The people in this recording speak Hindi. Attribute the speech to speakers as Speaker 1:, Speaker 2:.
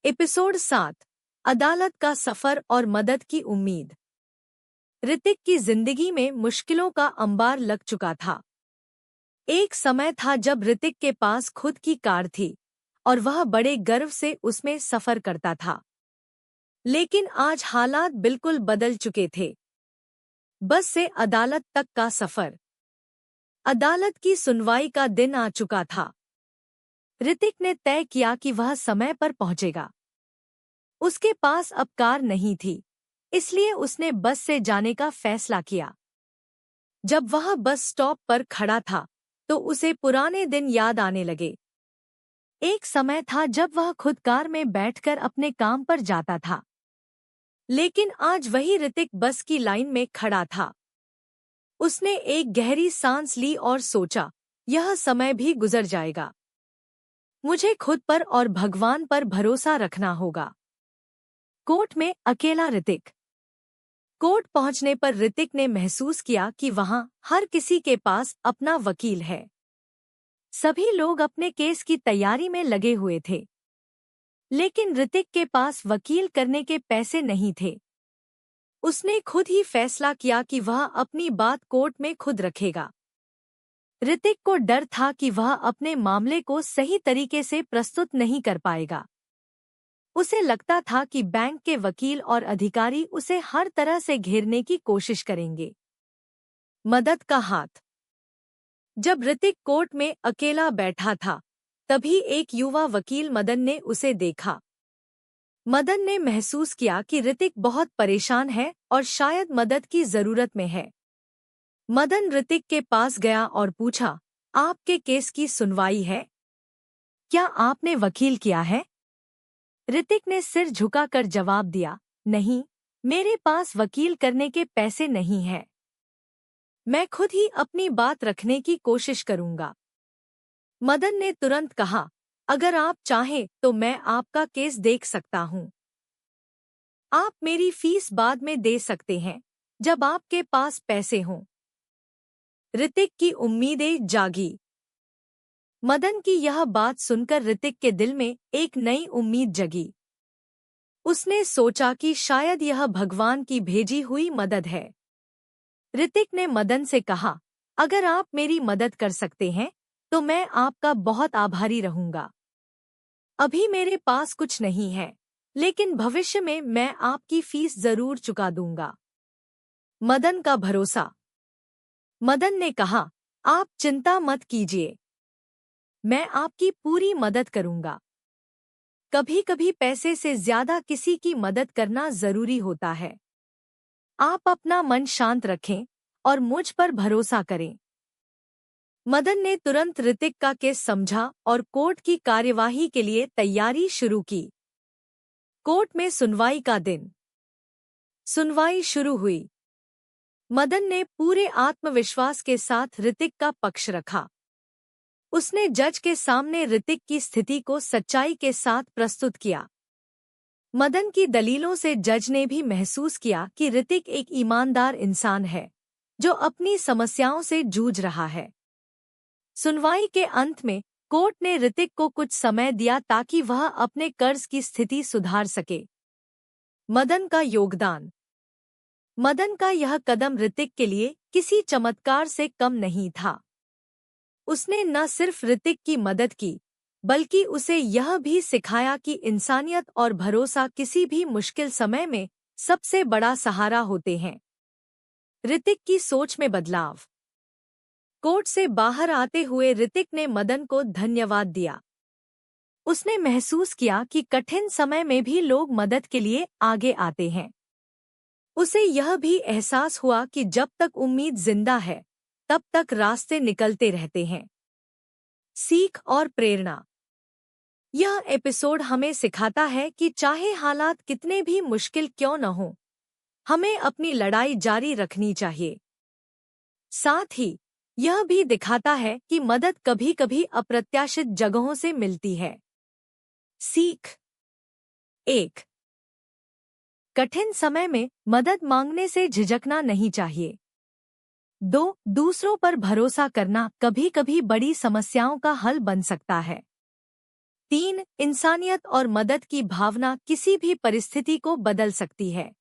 Speaker 1: एपिसोड 7। अदालत का सफर और मदद की उम्मीद। ऋतिक की जिंदगी में मुश्किलों का अंबार लग चुका था। एक समय था जब ऋतिक के पास खुद की कार थी और वह बड़े गर्व से उसमें सफर करता था। लेकिन आज हालात बिल्कुल बदल चुके थे। बस से अदालत तक का सफर। अदालत की सुनवाई का दिन आ चुका था। ऋतिक ने तय किया कि वह समय पर पहुंचेगा। उसके पास अब कार नहीं थी, इसलिए उसने बस से जाने का फैसला किया। जब वह बस स्टॉप पर खड़ा था, तो उसे पुराने दिन याद आने लगे। एक समय था जब वह खुद कार में बैठकर अपने काम पर जाता था। लेकिन आज वही ऋतिक बस की लाइन में खड़ा था। उसने एक गहरी सांस ली और सोचा, यह समय भी गुजर जाएगा। मुझे खुद पर और भगवान पर भरोसा रखना होगा। कोर्ट में अकेला ऋतिक। कोर्ट पहुंचने पर ऋतिक ने महसूस किया कि वहां हर किसी के पास अपना वकील है। सभी लोग अपने केस की तैयारी में लगे हुए थे। लेकिन ऋतिक के पास वकील करने के पैसे नहीं थे। उसने खुद ही फैसला किया कि वह अपनी बात कोर्ट में खुद रखेगा। ऋतिक को डर था कि वह अपने मामले को सही तरीके से प्रस्तुत नहीं कर पाएगा। उसे लगता था कि बैंक के वकील और अधिकारी उसे हर तरह से घेरने की कोशिश करेंगे। मदद का हाथ। जब ऋतिक कोर्ट में अकेला बैठा था, तभी एक युवा वकील मदन ने उसे देखा। मदन ने महसूस किया कि ऋतिक बहुत परेशान है और शायद मदद की जरूरत में है। मदन ऋतिक के पास गया और पूछा, आपके केस की सुनवाई है? क्या आपने वकील किया है? ऋतिक ने सिर झुकाकर जवाब दिया, नहीं, मेरे पास वकील करने के पैसे नहीं हैं। मैं खुद ही अपनी बात रखने की कोशिश करूंगा। मदन ने तुरंत कहा, अगर आप चाहें तो मैं आपका केस देख सकता हूं। आप मेरी फीस बाद में दे सकते हैं, जब आपके पास पैसे हों। ऋतिक की उम्मीदें जागी। मदन की यह बात सुनकर ऋतिक के दिल में एक नई उम्मीद जगी। उसने सोचा कि शायद यह भगवान की भेजी हुई मदद है। ऋतिक ने मदन से कहा, अगर आप मेरी मदद कर सकते हैं, तो मैं आपका बहुत आभारी रहूंगा। अभी मेरे पास कुछ नहीं है, लेकिन भविष्य में मैं आपकी फीस जरूर चुका दूंगा। मदन का भरोसा। मदन ने कहा, आप चिंता मत कीजिए, मैं आपकी पूरी मदद करूंगा। कभी कभी पैसे से ज्यादा किसी की मदद करना जरूरी होता है। आप अपना मन शांत रखें और मुझ पर भरोसा करें। मदन ने तुरंत ऋतिक का केस समझा और कोर्ट की कार्यवाही के लिए तैयारी शुरू की। कोर्ट में सुनवाई का दिन। सुनवाई शुरू हुई। मदन ने पूरे आत्मविश्वास के साथ ऋतिक का पक्ष रखा। उसने जज के सामने ऋतिक की स्थिति को सच्चाई के साथ प्रस्तुत किया। मदन की दलीलों से जज ने भी महसूस किया कि ऋतिक एक ईमानदार इंसान है, जो अपनी समस्याओं से जूझ रहा है। सुनवाई के अंत में कोर्ट ने ऋतिक को कुछ समय दिया ताकि वह अपने कर्ज की स्थिति सुधार सके। मदन का योगदान। मदन का यह कदम ऋतिक के लिए किसी चमत्कार से कम नहीं था। उसने न सिर्फ ऋतिक की मदद की, बल्कि उसे यह भी सिखाया कि इंसानियत और भरोसा किसी भी मुश्किल समय में सबसे बड़ा सहारा होते हैं। ऋतिक की सोच में बदलाव। कोर्ट से बाहर आते हुए ऋतिक ने मदन को धन्यवाद दिया। उसने महसूस किया कि कठिन समय में भी लोग मदद के लिए आगे आते हैं। उसे यह भी एहसास हुआ कि जब तक उम्मीद जिंदा है, तब तक रास्ते निकलते रहते हैं। सीख और प्रेरणा। यह एपिसोड हमें सिखाता है कि चाहे हालात कितने भी मुश्किल क्यों न हो, हमें अपनी लड़ाई जारी रखनी चाहिए। साथ ही यह भी दिखाता है कि मदद कभी-कभी अप्रत्याशित जगहों से मिलती है। सीख। 1. कठिन समय में मदद मांगने से झिझकना नहीं चाहिए। 2. दूसरों पर भरोसा करना कभी-कभी बड़ी समस्याओं का हल बन सकता है। 3. इंसानियत और मदद की भावना किसी भी परिस्थिति को बदल सकती है।